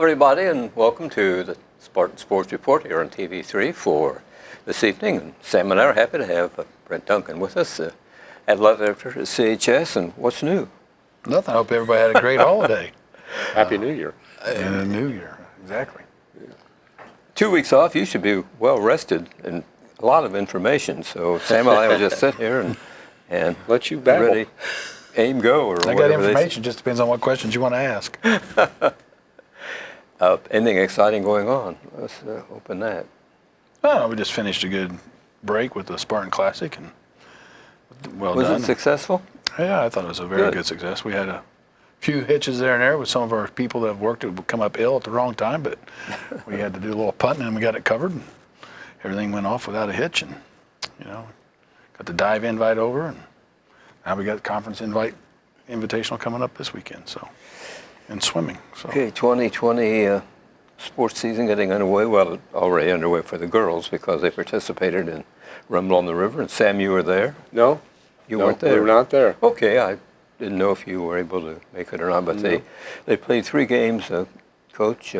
everybody, and welcome to the Spartan Sports Report here on TV3 for this evening. And Sam and I are happy to have Brent Duncan with us, athletic editor at CHS. And what's new? Nothing. I hope everybody had a great holiday. Happy New Year. And a New Year, exactly. Yeah. 2 weeks off, you should be well rested and a lot of information. So Sam and I will just sit here and let you babble. Ready, aim, go. Or I got information. Just depends on what questions you want to ask. Anything exciting going on? Let's open that. Oh, we just finished a good break with the Spartan Classic, and well done. Was it successful? Yeah, I thought it was a very good success. We had a few hitches there and there with some of our people that have worked it would come up ill at the wrong time, but we had to do a little punting and we got it covered. And everything went off without a hitch, and got the dive invite over, and now we got the conference invitational coming up this weekend. So. And swimming. So. Okay, 2020 sports season getting underway. Well, already underway for the girls because they participated in Rumble on the River. And Sam, you were there? No. You weren't there? We were not there. Okay, I didn't know if you were able to make it or not, but they played 3 games. Coach,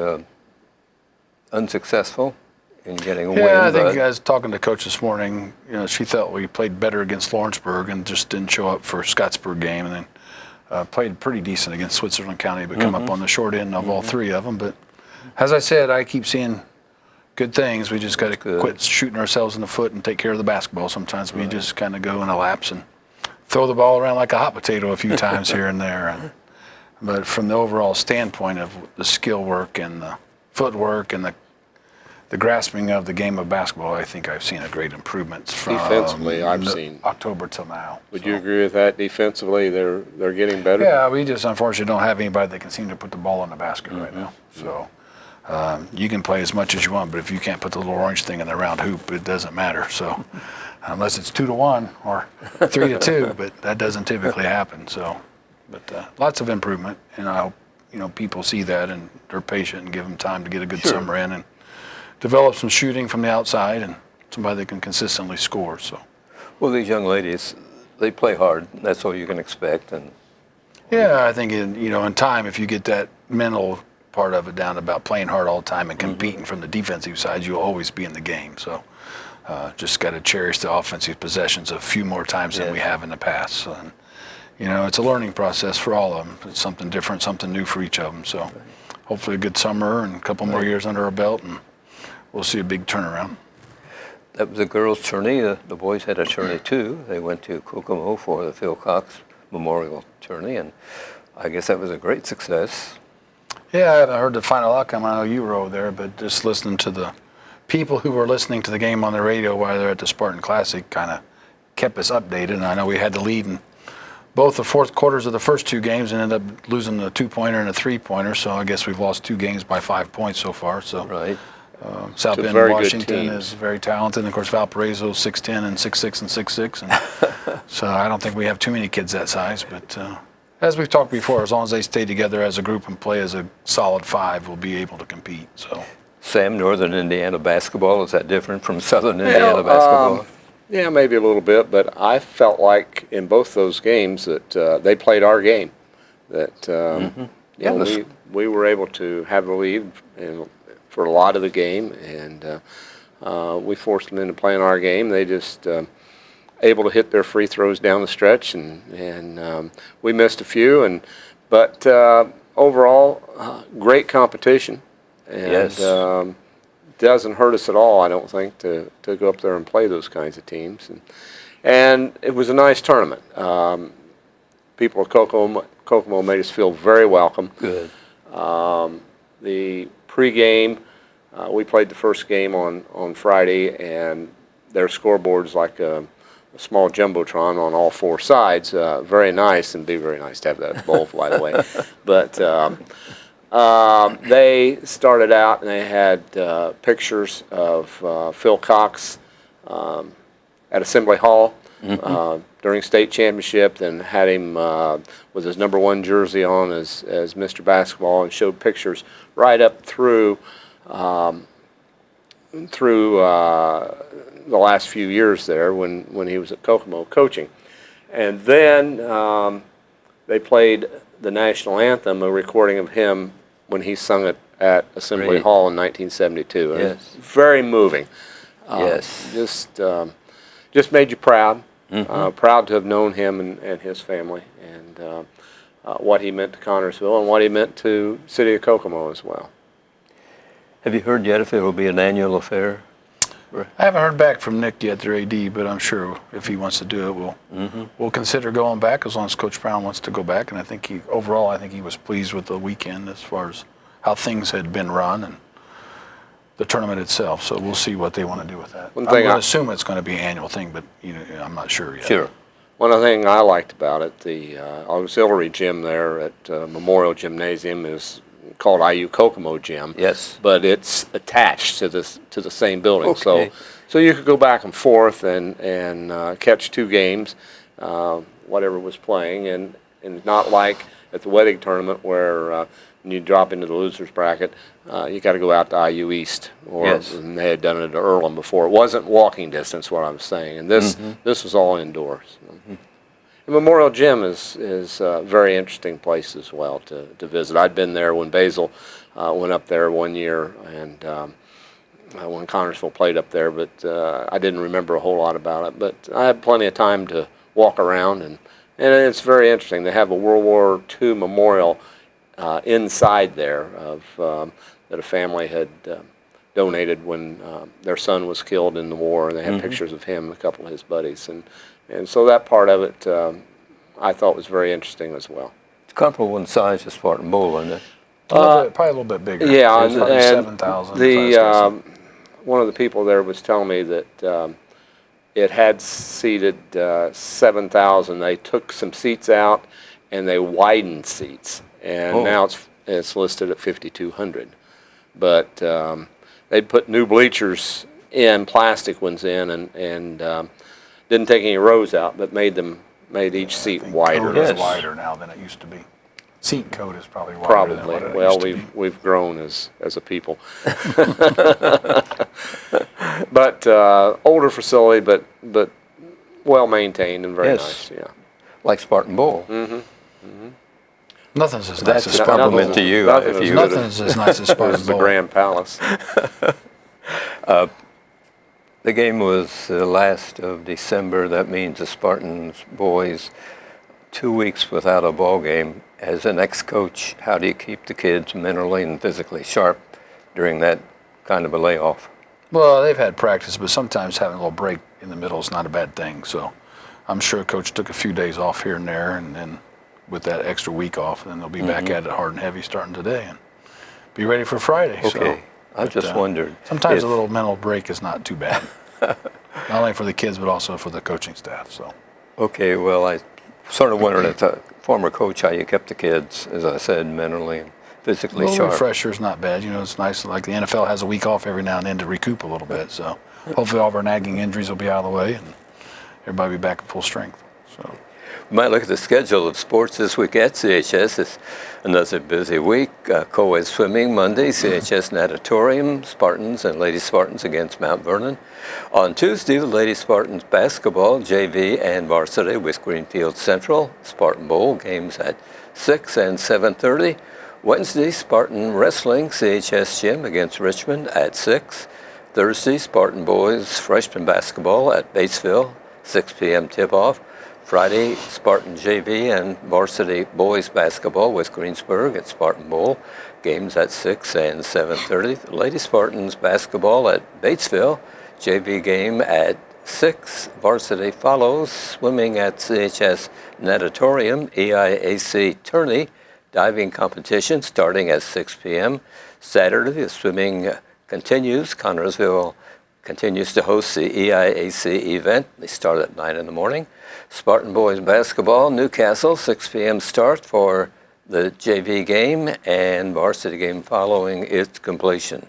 unsuccessful in getting a win. Yeah, I think I was talking to Coach this morning. She thought we played better against Lawrenceburg and just didn't show up for Scottsburg game, and then played pretty decent against Switzerland County, but come up on the short end of all 3 of them. But as I said, I keep seeing good things. We just got to quit shooting ourselves in the foot and take care of the basketball. Sometimes we just kind of go in a lapse and throw the ball around like a hot potato a few times here and there. But from the overall standpoint of the skill work and the footwork and the grasping of the game of basketball, I think I've seen a great improvement from defensively. I've seen October till now. Would you agree with that? Defensively, they're getting better. Yeah, we just unfortunately don't have anybody that can seem to put the ball in the basket right now. So you can play as much as you want, but if you can't put the little orange thing in the round hoop, it doesn't matter. So unless it's 2-1 or 3-2, but that doesn't typically happen. So, but lots of improvement, and I hope people see that and they're patient and give them time to get a good summer in and develop some shooting from the outside and somebody that can consistently score. So, well, these young ladies, they play hard. That's all you can expect. And yeah, I think in time, if you get that mental part of it down about playing hard all the time and competing from the defensive side, you'll always be in the game. So, just got to cherish the offensive possessions a few more times than we have in the past. So, and, it's a learning process for all of them. It's something different, something new for each of them. So, hopefully, a good summer and a couple more years under our belt, and we'll see a big turnaround. That was a girls' tourney. The boys had a tourney too. They went to Kokomo for the Phil Cox Memorial Tourney, and I guess that was a great success. Yeah, I haven't heard the final outcome. I know you were over there, but just listening to the people who were listening to the game on the radio while they're at the Spartan Classic kind of kept us updated. And I know we had the lead in both the fourth quarters of the first 2 games and ended up losing the 2-pointer and a 3-pointer. So I guess we've lost 2 games by 5 points so far. So. Right. South Bend, Washington is very talented. And of course, Valparaiso is 6'10" and 6'6" and 6'6". And so I don't think we have too many kids that size. But as we've talked before, as long as they stay together as a group and play as a solid 5, we'll be able to compete. So, Sam, Northern Indiana basketball, is that different from Southern Indiana basketball? Yeah, maybe a little bit. But I felt like in both those games that they played our game. That we were able to have the lead for a lot of the game, and we forced them into playing our game. They just able to hit their free throws down the stretch, and we missed a few. But overall, great competition, and doesn't hurt us at all, I don't think, to go up there and play those kinds of teams. And it was a nice tournament. People of Kokomo made us feel very welcome. Good. The pregame, we played the first game on Friday, and their scoreboard's like a small jumbotron on all 4 sides. Very nice, and be very nice to have that at both, by the way. But they started out and they had pictures of Phil Cox at Assembly Hall during state championship, then had him with his number 1 jersey on as Mr. Basketball, and showed pictures right up through the last few years there when he was at Kokomo coaching. And then they played the national anthem, a recording of him when he sung it at Assembly Great. Hall in 1972. And Yes. it's very moving. Yes. Just made you proud. Mm-hmm. Proud to have known him and his family, and what he meant to Connersville and what he meant to City of Kokomo as well. Have you heard yet if it will be an annual affair? I haven't heard back from Nick yet, their AD, but I'm sure if he wants to do it, we'll consider going back as long as Coach Brown wants to go back. And I think overall, he was pleased with the weekend as far as how things had been run and the tournament itself. So we'll see what they want to do with that. I'm going to assume it's going to be an annual thing, but I'm not sure yet. Sure. One of the things I liked about it, the auxiliary gym there at Memorial Gymnasium is called IU Kokomo Gym. Yes. But it's attached to the same building. Okay. So you could go back and forth and catch two games, whatever was playing, and not like at the wedding tournament where when you drop into the losers bracket, you got to go out to IU East, and they had done it at Earlham before. It wasn't walking distance, what I was saying, and this was all indoors. The Memorial Gym is a very interesting place as well to visit. I'd been there when Basil went up there one year, and when Connersville played up there, but I didn't remember a whole lot about it. But I had plenty of time to walk around, and it's very interesting. They have a World War II memorial inside there that a family had donated when their son was killed in the war, and they had pictures of him and a couple of his buddies. And so that part of it I thought was very interesting as well. It's comparable in size to Spartan Bowl, isn't it? Probably a little bit bigger. Yeah, It's probably and 7,000. One of the people there was telling me that it had seated 7,000. They took some seats out and they widened seats, and now it's listed at 5,200. But they put new bleachers in, plastic ones in, and didn't take any rows out, but made each seat wider. Code is wider now than it used to be. Seat code is probably wider Probably. than what it Well, used to be. we've grown as a people. But older facility, but well maintained and very nice. Yeah. Like Spartan Bowl. Nothing's as nice as That's a Spartan compliment Bowl. to you. Nothing If is you good Nothing's as nice as Spartan As the Bowl. Grand Palace. The game was the last of December. That means the Spartans boys 2 weeks without a ball game. As an ex-coach, how do you keep the kids mentally and physically sharp during that kind of a layoff? Well, they've had practice, but sometimes having a little break in the middle is not a bad thing. So I'm sure Coach took a few days off here and there, and then with that extra week off, then they'll be back at it hard and heavy starting today and be ready for Friday. Okay. So, I just wondered. Sometimes a little mental break is not too bad, not only for the kids but also for the coaching staff. So. Okay, well, I sort of wondered as a former coach how you kept the kids, as I said, mentally and physically A little sharp. refresher is not bad. It's nice. Like the NFL has a week off every now and then to recoup a little bit. So hopefully all of our nagging injuries will be out of the way and everybody will be back at full strength. So. We might look at the schedule of sports this week at CHS. It's another busy week. Co-ed swimming Monday, CHS natatorium, Spartans and Lady Spartans against Mount Vernon. On Tuesday, the Lady Spartans basketball, JV and varsity with Greenfield Central. Spartan Bowl games at 6 and 7:30. Wednesday, Spartan wrestling, CHS gym against Richmond at 6. Thursday, Spartan boys freshman basketball at Batesville, 6 p.m. tip-off. Friday, Spartan JV and varsity boys basketball with Greensburg at Spartan Bowl. Games at 6 and 7:30. The Lady Spartans basketball at Batesville. JV game at 6. Varsity follows. Swimming at CHS Natatorium. EIAC tourney. Diving competition starting at 6 p.m. Saturday, the swimming continues. Connersville continues to host the EIAC event. They start at 9 in the morning. Spartan boys basketball, Newcastle, 6 p.m. start for the JV game and varsity game following its completion.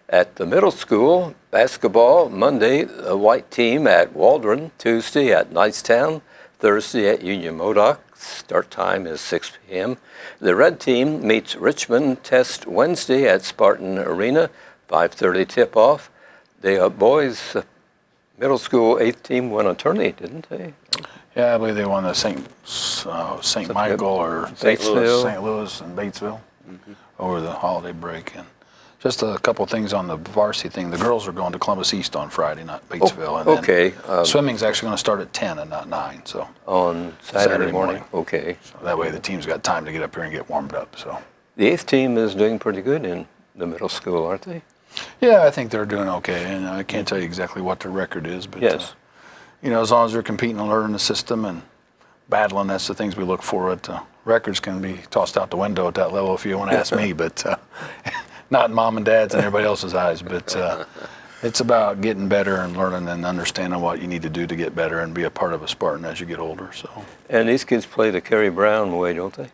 At the middle school, basketball, Monday, the white team at Waldron, Tuesday at Knightstown, Thursday at Union Modoc. Start time is 6 p.m. The red team meets Richmond Test Wednesday at Spartan Arena, 5:30 tip-off. The boys' middle school 8th team won a tourney, didn't they? Yeah, I believe they won the St. Michael or St. Louis. St. Louis and Batesville over the holiday break. And just a couple of things on the varsity thing. The girls are going to Columbus East on Friday, not Batesville. And okay. Swimming's actually going to start at 10 and not 9. So On Saturday morning. Okay. So that way the team's got time to get up here and get warmed up. So The 8th team is doing pretty good in the middle school, aren't they? yeah, I think they're doing okay. And I can't tell you exactly what their record is, but Yes. as long as they're competing and learning the system and battling, that's the things we look for. Records can be tossed out the window at that level if you want to ask me, but not in mom and dad's and everybody else's eyes. But it's about getting better and learning and understanding what you need to do to get better and be a part of a Spartan as you get older. So. And these kids play the Kerry Brown way, don't they?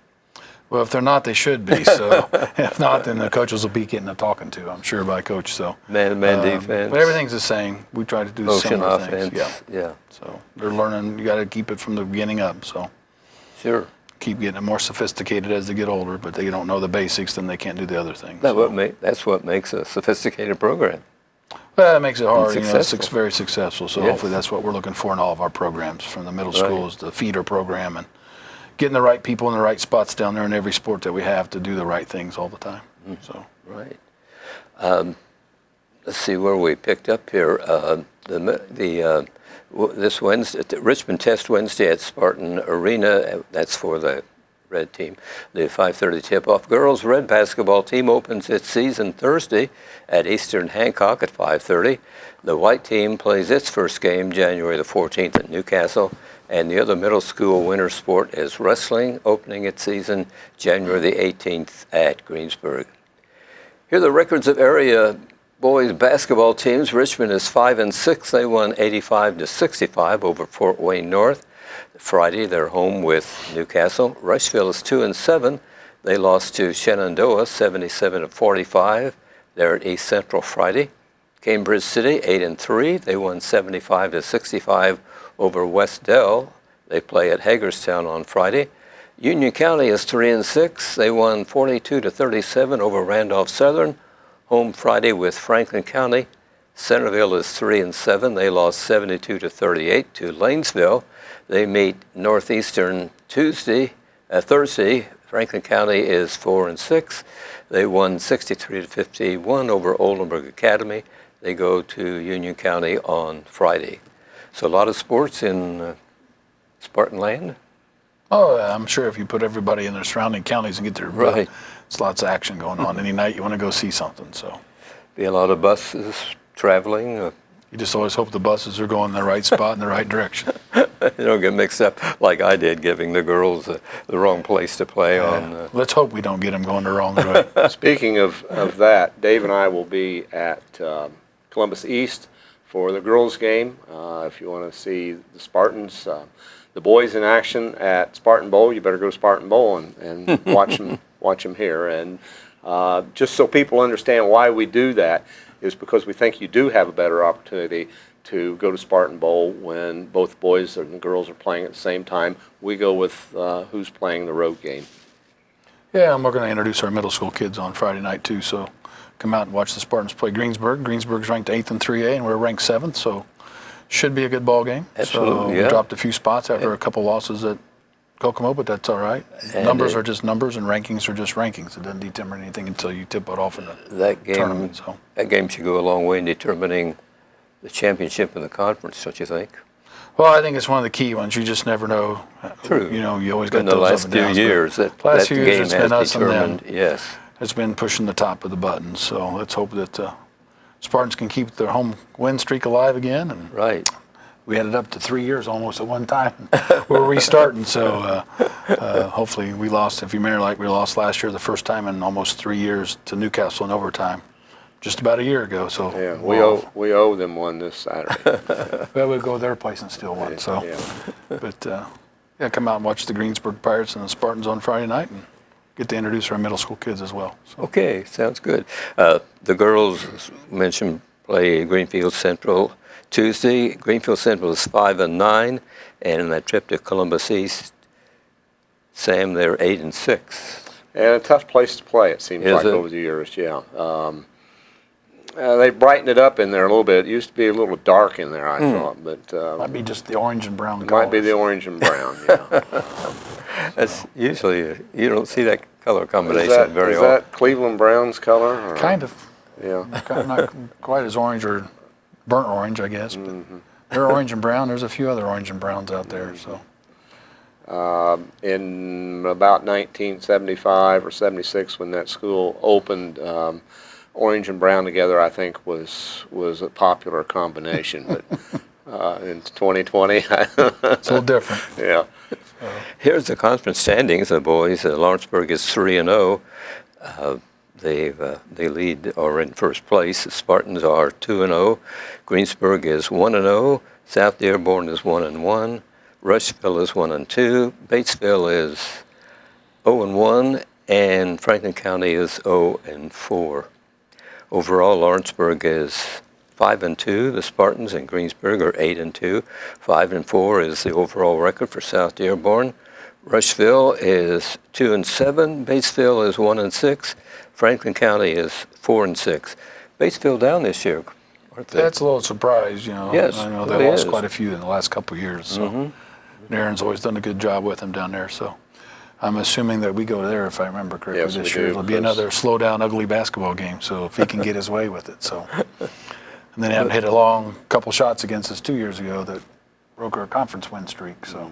Well, if they're not, they should be. So if not, then the coaches will be getting a talking to, I'm sure, by coach. So Man-to-man defense. But everything's the same. We try to do the Motion similar offense. things. Yeah. So they're learning. You got to keep it from the beginning up. So Sure. keep getting more sophisticated as they get older, but they don't know the basics, then they can't do the other things. That's what makes a sophisticated program. Well, that makes it hard. And It's successful. very successful. So Yes. hopefully that's what we're looking for in all of our programs, from the middle Right. schools, the feeder program, and getting the right people in the right spots down there in every sport that we have to do the right things all the time. So Right. Let's see where we picked up here. This Wednesday, the Richmond Test Wednesday at Spartan Arena. That's for the red team. The 5:30 tip-off. Girls red basketball team opens its season Thursday at Eastern Hancock at 5:30. The white team plays its first game January the 14th at Newcastle. And the other middle school winter sport is wrestling, opening its season January the 18th at Greensburg. Here are the records of area boys basketball teams. Richmond is 5-6. They won 85-65 over Fort Wayne North. Friday, they're home with Newcastle. Rushville is 2-7. They lost to Shenandoah 77-45. They're at East Central Friday. Cambridge City 8-3. They won 75-65 over West Dell. They play at Hagerstown on Friday. Union County is 3-6. They won 42-37 over Randolph Southern. Home Friday with Franklin County. Centerville is 3-7. They lost 72-38 to Lanesville. They meet Northeastern Thursday. Franklin County is 4-6. They won 63-51 over Oldenburg Academy. They go to Union County on Friday. So a lot of sports in Spartan land. Oh, I'm sure if you put everybody in their surrounding counties and get their Right. it's lots of action going on. Any night you want to go see something. So Be a lot of buses traveling. you just always hope the buses are going in the right spot in the right direction. You don't get mixed up like I did, giving the girls the wrong place to play on. Let's hope we don't get them going the wrong way. Speaking of that, Dave and I will be at Columbus East for the girls' game. If you want to see the Spartans, the boys in action at Spartan Bowl, you better go to Spartan Bowl and watch them here. And just so people understand why we do that is because we think you do have a better opportunity to go to Spartan Bowl when both boys and girls are playing at the same time. We go with who's playing the road game. Yeah, and we're going to introduce our middle school kids on Friday night too. So come out and watch the Spartans play Greensburg. Greensburg's ranked 8th in 3A, and we're ranked 7th. So should be a good ball game. Absolutely, So yeah. we dropped a few spots after a couple losses at Kokomo, but that's all right. Numbers are just numbers, and rankings are just rankings. It doesn't determine anything until you tip it off in the That game, tournament. So. that game should go a long way in determining the championship in the conference, don't you think? Well, I think it's one of the key ones. You just never know. True. You know, you always got In the those last up and few downs, but years, that last few years game it's been has us and them. determined. Yes. It's been pushing the top of the button. So let's hope that Spartans can keep their home win streak alive again. And Right. we had it up to 3 years almost at one time. We're restarting. So hopefully we lost, if you remember, like we lost last year the first time in almost 3 years to Newcastle in overtime. Just about a year ago. So Yeah, we owe them one this Saturday. well, we'll go to their place and steal one. So, Yeah. but yeah, come out and watch the Greensburg Pirates and the Spartans on Friday night, and get to introduce our middle school kids as well. So. Okay, sounds good. The girls mentioned play Greenfield Central Tuesday. Greenfield Central is 5-9, and in that trip to Columbus East, Sam, they're 8-6. And a tough place to play, it seems Is like, it? over the years, yeah. They brightened it up in there a little bit. It used to be a little dark in there, I thought, but Might be just the orange and brown it colors. might be the orange and brown, yeah. That's usually, you don't see that color combination very Is often. that Cleveland Browns color? Or? Kind of. Yeah. Not quite as orange or burnt orange, I guess. But they're orange and brown. There's a few other orange and browns out there. So. In about 1975 or 76, when that school opened, orange and brown together, I think, was a popular combination. But in 2020, it's a little different. Yeah. Here's the conference standings. The boys, Lawrenceburg is 3-0. They lead or in first place. The Spartans are 2-0. Greensburg is 1-0. South Dearborn is 1-1. Rushville is 1-2. Batesville is 0-1, and Franklin County is 0-4. Overall, Lawrenceburg is 5-2. The Spartans and Greensburg are 8-2. 5-4 is the overall record for South Dearborn. Rushville is 2-7. Batesville is 1-6. Franklin County is 4-6. Batesville down this year, aren't they? That's a little surprise, Yes, I know it they lost is. quite a few in the last couple of years. So Aaron's always done a good job with them down there. So I'm assuming that we go there, if I remember correctly, Yes, this we year. do, It'll be because- another slow down, ugly basketball game. So if he can get his way with it, so. And then haven't hit a long couple shots against us 2 years ago that broke our conference win streak. So,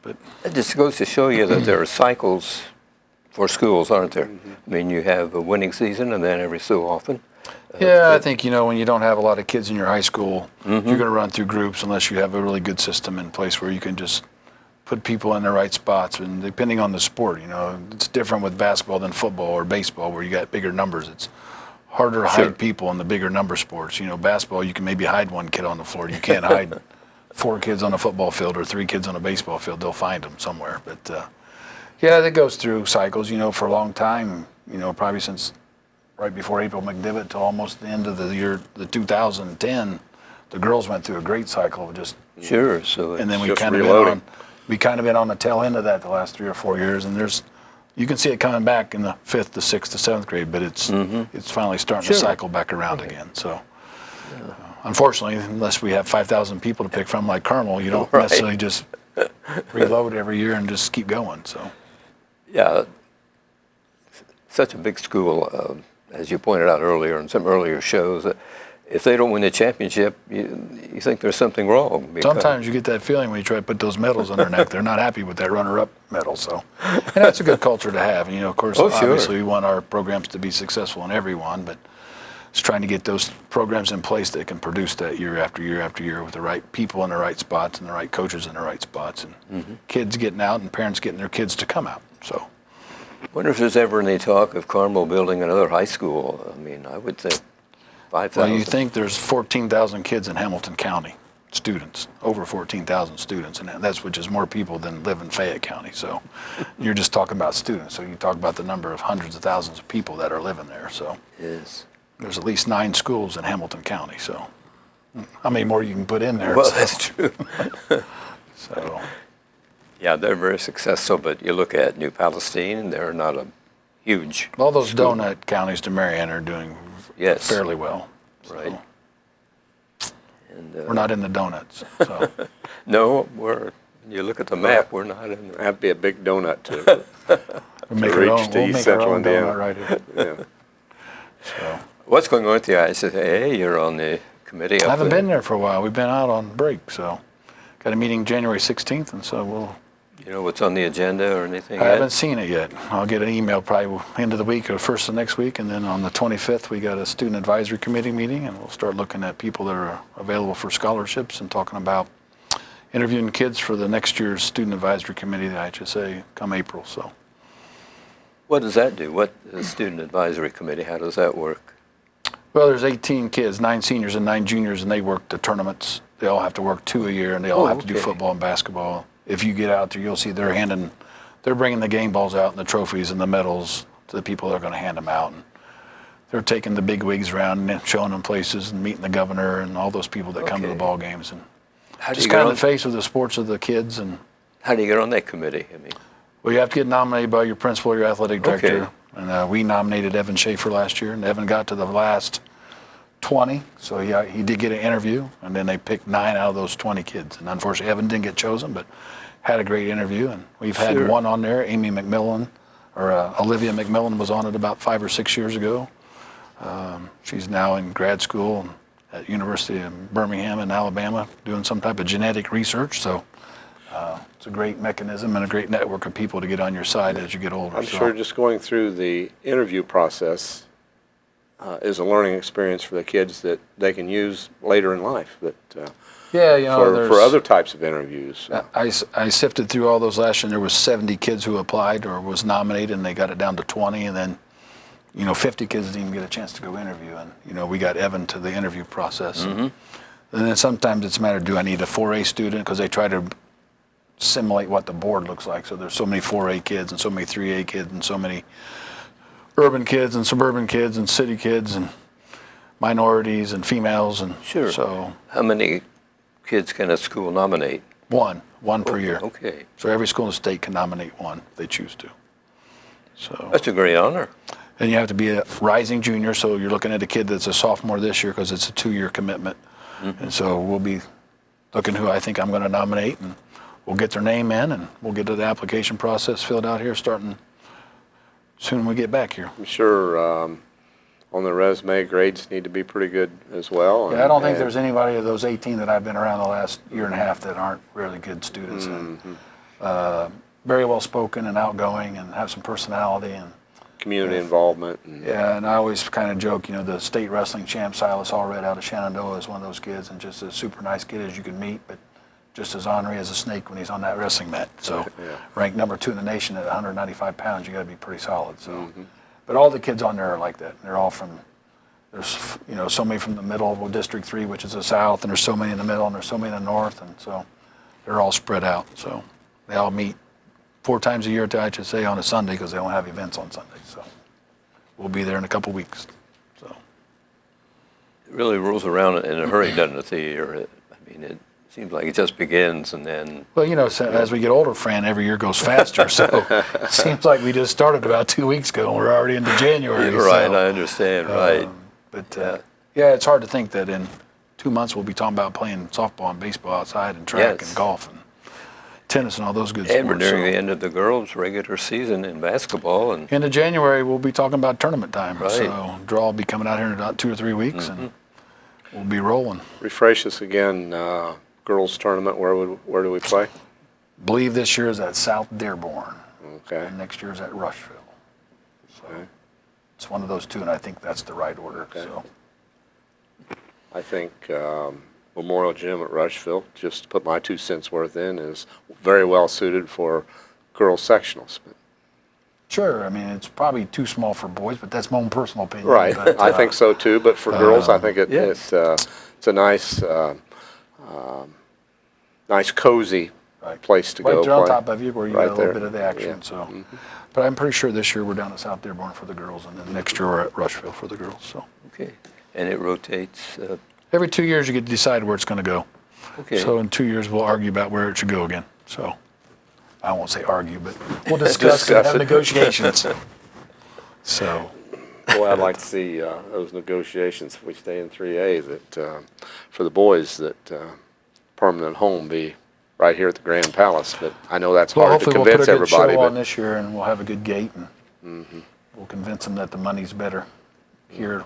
but It just goes to show you that there are cycles for schools, aren't there? I mean, you have a winning season, and then every so often. yeah, I think when you don't have a lot of kids in your high school, you're going to run through groups unless you have a really good system in place where you can just put people in the right spots. And depending on the sport, it's different with basketball than football or baseball where you got bigger numbers. It's harder to hide people in the bigger number sports. Basketball, you can maybe hide one kid on the floor. You can't hide 4 kids on a football field or 3 kids on a baseball field. They'll find them somewhere. But yeah, that goes through cycles. For a long time. Probably since right before April McDivitt till almost the end of the year, the 2010, the girls went through a great cycle of just. Sure. So And then we just kind reloading. of been on the tail end of that the last 3 or 4 years, and you can see it coming back in the 5th, the 6th, the 7th grade, but it's finally starting to cycle back around again. So, unfortunately, unless we have 5,000 people to pick from like Carmel, you don't necessarily just reload every year and just keep going. So, yeah, such a big school, as you pointed out earlier in some earlier shows. If they don't win the championship, you think there's something wrong. sometimes you get that feeling when you try to put those medals on their neck. They're not happy with that runner-up medal. So, and that's a good culture to have. Of course, obviously we want our programs to be successful in every one, but it's trying to get those programs in place that can produce that year after year after year with the right people in the right spots and the right coaches in the right spots, and kids getting out and parents getting their kids to come out. So, I wonder if there's ever any talk of Carmel building another high school. I mean, I would think 5,000. well, you think there's 14,000 kids in Hamilton County, students, over 14,000 students, and which is more people than live in Fayette County. So you're just talking about students. So you talk about the number of hundreds of thousands of people that are living there. So Yes. there's at least 9 schools in Hamilton County. So how many more you can put in there? Well, So- that's true. So Yeah, they're very successful, but you look at New Palestine, they're not a huge. all those school. donut counties to Marianna are doing Yes. fairly well. Right. So And, we're not in the donuts. So. No, you look at the map, we're not in there. That'd be a big donut to We'll make reach our own, to we'll East make our Central own Indiana. donut right here. yeah. So. What's going on with you? I said, hey, you're on the committee up I haven't there. been there for a while. We've been out on break, so got a meeting January 16th, and so we'll. You know what's on the agenda or anything I yet? haven't seen it yet. I'll get an email probably end of the week or first of next week, and then on the 25th we got a student advisory committee meeting, and we'll start looking at people that are available for scholarships and talking about interviewing kids for the next year's student advisory committee, the IHSA, come April. So. What does that do? What the student advisory committee? How does that work? Well, there's 18 kids, 9 seniors and 9 juniors, and they work the tournaments. They all have to work 2 a year, and they all have to do okay. football and basketball. If you get out there, you'll see they're bringing the game balls out and the trophies and the medals to the people that are going to hand them out. And they're taking the big wigs around and showing them places and meeting the governor and all those people that come to the Okay. ball games. And How do just you get kind on? of the face of the sports of the kids. And How do you get on that committee? I mean, well, you have to get nominated by your principal or your athletic director. Okay. And we nominated Evan Schaefer last year, and Evan got to the last 20, so he did get an interview, and then they picked 9 out of those 20 kids. And unfortunately, Evan didn't get chosen, but had a great interview. And we've had Sure. one on there, Amy McMillan, Olivia McMillan was on it about 5 or 6 years ago. She's now in grad school at University of Birmingham in Alabama doing some type of genetic research. So it's a great mechanism and a great network of people to get on your side as you get older. I'm sure just going through the interview process is a learning experience for the kids that they can use later in life. But yeah, you know, for other types of interviews. I sifted through all those last year, and there was 70 kids who applied or was nominated, and they got it down to 20, and then 50 kids didn't even get a chance to go interview, and we got Evan to the interview process. And then sometimes it's a matter, do I need a 4A student, because they try to simulate what the board looks like. So there's so many 4A kids and so many 3A kids and so many urban kids and suburban kids and city kids and minorities and females, and Sure. So How many kids can a school nominate? one per year. Okay. So every school in the state can nominate one if they choose to. So That's a great honor. and you have to be a rising junior, so you're looking at a kid that's a sophomore this year because it's a 2-year commitment. And so we'll be looking who I think I'm going to nominate, and we'll get their name in, and we'll get the application process filled out here starting soon when we get back here. I'm sure on the resume, grades need to be pretty good as well. Yeah, I don't think there's anybody of those 18 that I've been around the last year and a half that aren't really good students. And very well spoken and outgoing and have some personality and community involvement. yeah, and I always kind of joke, the state wrestling champ Silas Allred out of Shenandoah is one of those kids, and just a super nice kid as you can meet, but just as ornery as a snake when he's on that wrestling mat. So ranked number 2 in the nation at 195 pounds, you got to be pretty solid. So, but all the kids on there are like that. They're all from, there's so many from the middle of District 3, which is the south, and there's so many in the middle, and there's so many in the north, and so they're all spread out. So they all meet 4 times a year, I should say, on a Sunday, because they don't have events on Sundays. So we'll be there in a couple weeks. So It really rolls around in a hurry, doesn't it, the year? It seems like it just begins, and then... Well, so as we get older, Fran, every year goes faster. So it seems like we just started about 2 weeks ago, and we're already into January. Right, so, I understand, right. But yeah, it's hard to think that in 2 months we'll be talking about playing softball and baseball outside and track and golf and tennis and all those good sports. And we're nearing the end of the girls' regular season in basketball. And end of January, we'll be talking about tournament time. Right. So draw will be coming out here in about 2 or 3 weeks, and we'll be rolling. Refresh us again, girls tournament, where do we play? Believe this year is at South Dearborn. Okay. And next year is at Rushville. So it's one of those two, and I think that's the right order. Okay. So I think Memorial Gym at Rushville, just to put my 2 cents worth in, is very well suited for girls sectionals. sure, it's probably too small for boys, but that's my own personal opinion. Right, But, I think so too, but for girls, I think yes. it's a nice, nice cozy place to go right there play. on top of you where you Right get a little there. bit of the action. Yeah. So, but I'm pretty sure this year we're down at South Dearborn for the girls, and then next year we're at Rushville for the girls. So Okay, and it rotates. every 2 years you get to decide where it's going to go. Okay. So in 2 years we'll argue about where it should go again. So I won't say argue, but we'll discuss and have negotiations. So Boy, I'd like to see those negotiations, if we stay in 3A, that for the boys, that permanent home be right here at the Grand Palace. But I know that's hard to hopefully convince we'll put a good everybody. show on But this year, and we'll have a good gate, and we'll convince them that the money's better here.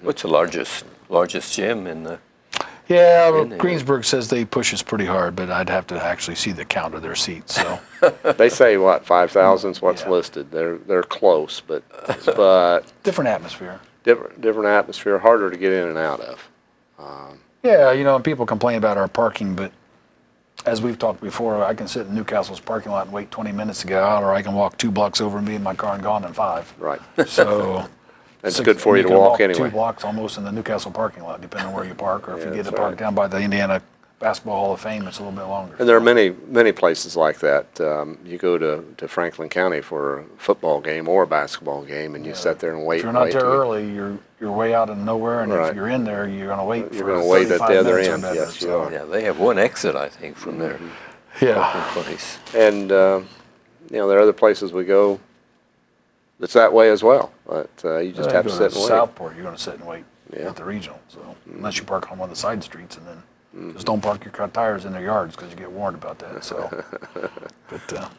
What's the largest gym in the... Yeah, well, In there. Greensburg says they push us pretty hard, but I'd have to actually see the count of their seats. So they say what 5,000 is what's Yeah. listed. They're close, but different atmosphere. different atmosphere, harder to get in and out of. Yeah, and people complain about our parking, but as we've talked before, I can sit in Newcastle's parking lot and wait 20 minutes to get out, or I can walk 2 blocks over and be in my car and gone in 5. Right. So It's good for you to can walk anyway. 2 blocks almost in the Newcastle parking lot, depending on where you park, or if Yeah, you get to that's park right. down by the Indiana Basketball Hall of Fame, it's a little bit longer. And there are many places like that. You go to Franklin County for a football game or a basketball game, and you sit there and wait. If you're not wait there till- early, you're way out in nowhere, and Right. if you're in there, you're going to wait You're for gonna wait at 35 the other minutes or end. better, Yes, you so- are. Yeah, they have one exit, I think, from their Yeah. parking place. And there are other places we go that's that way as well. But you just have to Go sit and wait. Southport, you're going to sit and wait Yeah. at the regional. So unless you park on one of the side streets, and then just don't park your car tires in their yards because you get warned about that. So, but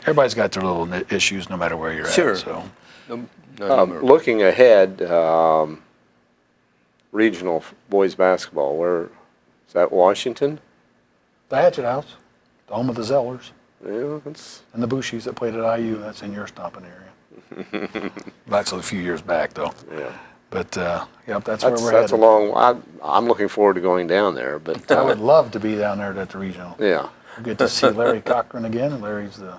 everybody's got their little issues no matter where you're Sure. at. So Looking ahead, regional boys basketball, where is that? Washington? the Hatchet House, the home of the Zellers Yeah, that's and the Bushies that played at IU. That's in your stomping area. That's a few years back though. yeah. But yep, that's where we're That's a headed. long. I'm looking forward to going down there, but I would love to be down there at the regional. yeah. We'll get to see Larry Cochran again. Larry's the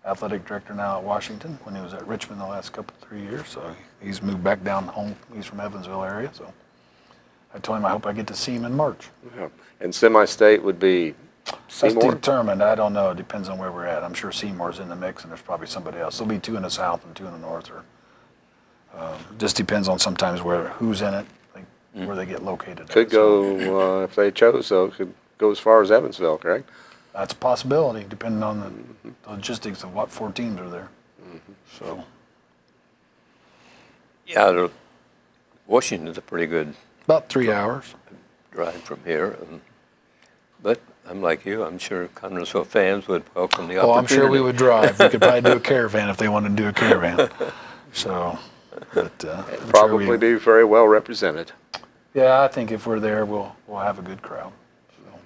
athletic director now at Washington when he was at Richmond the last 3 years. So he's moved back down home. He's from Evansville area. So I told him I hope I get to see him in March. Yeah. And semi-state would be That's Seymour. determined. I don't know. It depends on where we're at. I'm sure Seymour's in the mix, and there's probably somebody else. There'll be 2 in the south and 2 in the north. Or just depends on sometimes who's in it, like where they get located. Could at. So go if they chose, so it could go as far as Evansville, correct? that's a possibility, depending on the logistics of what 4 teams are there. So Yeah, Washington's a pretty good about 3 hours. drive from here. But I'm like you. I'm sure Connersville fans would welcome the opportunity. Oh, I'm sure we would drive. We could probably do a caravan if they wanted to do a caravan. So, but I'm Probably sure be very well represented. yeah, I think if we're there, we'll have a good crowd. So,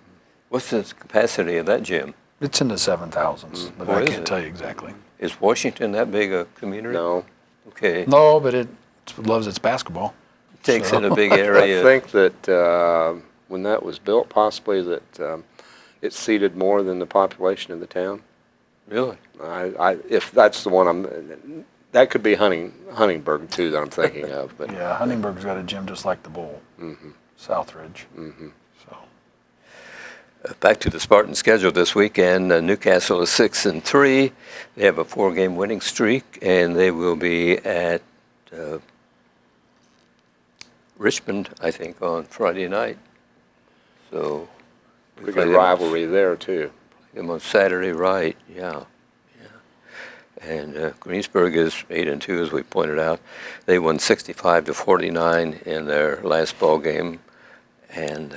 What's the capacity of that gym? it's in the 7,000s, but Oh, I is can't it? tell you exactly. Is Washington that big a community? No, Okay. No, but it loves its basketball. Takes So- in a big I area. think that when that was built, possibly that it seated more than the population of the town. Really? If that's the one that could be Huntingburg too that I'm thinking of. But Yeah, Huntingburg's got a gym just like the Bowl, Southridge. So Back to the Spartan schedule this weekend. Newcastle is 6-3. They have a 4-game winning streak, and they will be at Richmond, I think, on Friday night. So we pretty play good them- rivalry there too. them on Saturday, right? Yeah. And Greensburg is 8-2, as we pointed out. They won 65-49 in their last ball game, and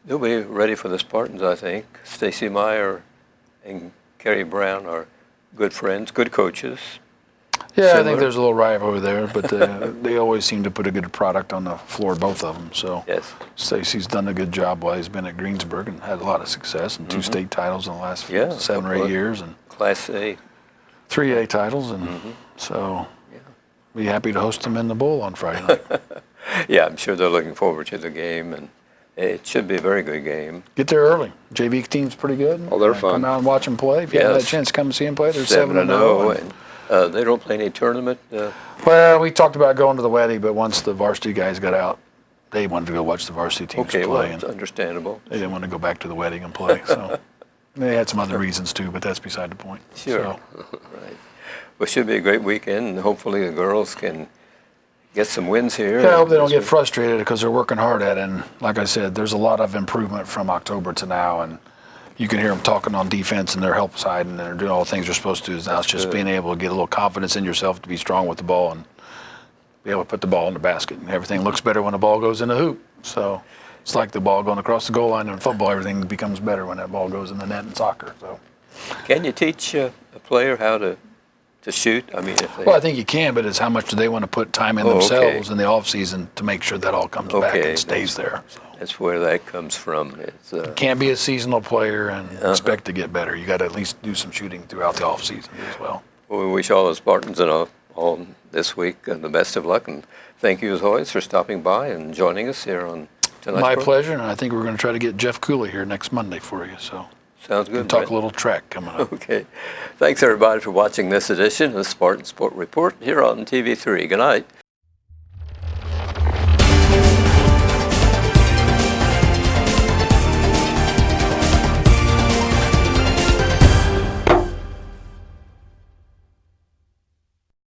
they'll be ready for the Spartans, I think. Stacy Meyer and Kerry Brown are good friends, good coaches. yeah, I Similar. think there's a little rivalry there, but they always seem to put a good product on the floor, both of them. So Yes. Stacy's done a good job while he's been at Greensburg and had a lot of success and 2 state titles in the last Yeah, 7 or couple 8 of- years and Class A. 3A titles, and so be happy to host them in the Bowl on Friday night. Yeah, I'm sure they're looking forward to the game, and it should be a very good game. Get there early. JV team's pretty good. Oh, they're fun. Come out and watch them play. If you haven't had a Yes. chance to come and see them play, they're 7-0, 7-0. and they don't play any tournament. Well, we talked about going to the wedding, but once the varsity guys got out, they wanted to go watch the varsity teams Okay, well, play, it's and understandable. they didn't want to go back to the wedding and play. So they had some other reasons too, but that's beside the point. Sure. So, Right. Well, it should be a great weekend, and hopefully the girls can get some wins here. yeah, I hope they don't get frustrated because they're working hard at it. And like I said, there's a lot of improvement from October to now, and you can hear them talking on defense and their help side, and they're doing all the things they're supposed to do. Now it's just good. being able to get a little confidence in yourself to be strong with the ball and be able to put the ball in the basket. And everything looks better when the ball goes in the hoop. So it's like the ball going across the goal line in football. Everything becomes better when that ball goes in the net in soccer. So, Can you teach a player how to shoot? I mean, if they, well, I think you can, but it's how much do they want to put time in Oh, okay. themselves in the off season to make sure that all comes back Okay. and stays there. So. that's where that comes from. It's Can't be a seasonal player and expect to get better. You got to at least do some shooting throughout the off season as well. well, we wish all the Spartans and all this week the best of luck, and thank you as always for stopping by and joining us here on tonight's My program. pleasure, and I think we're going to try to get Jeff Cooley here next Monday for you. So Sounds we can good. talk Brent. a little track coming up. Okay. Thanks everybody for watching this edition of the Spartan Sport Report here on TV3. Good night.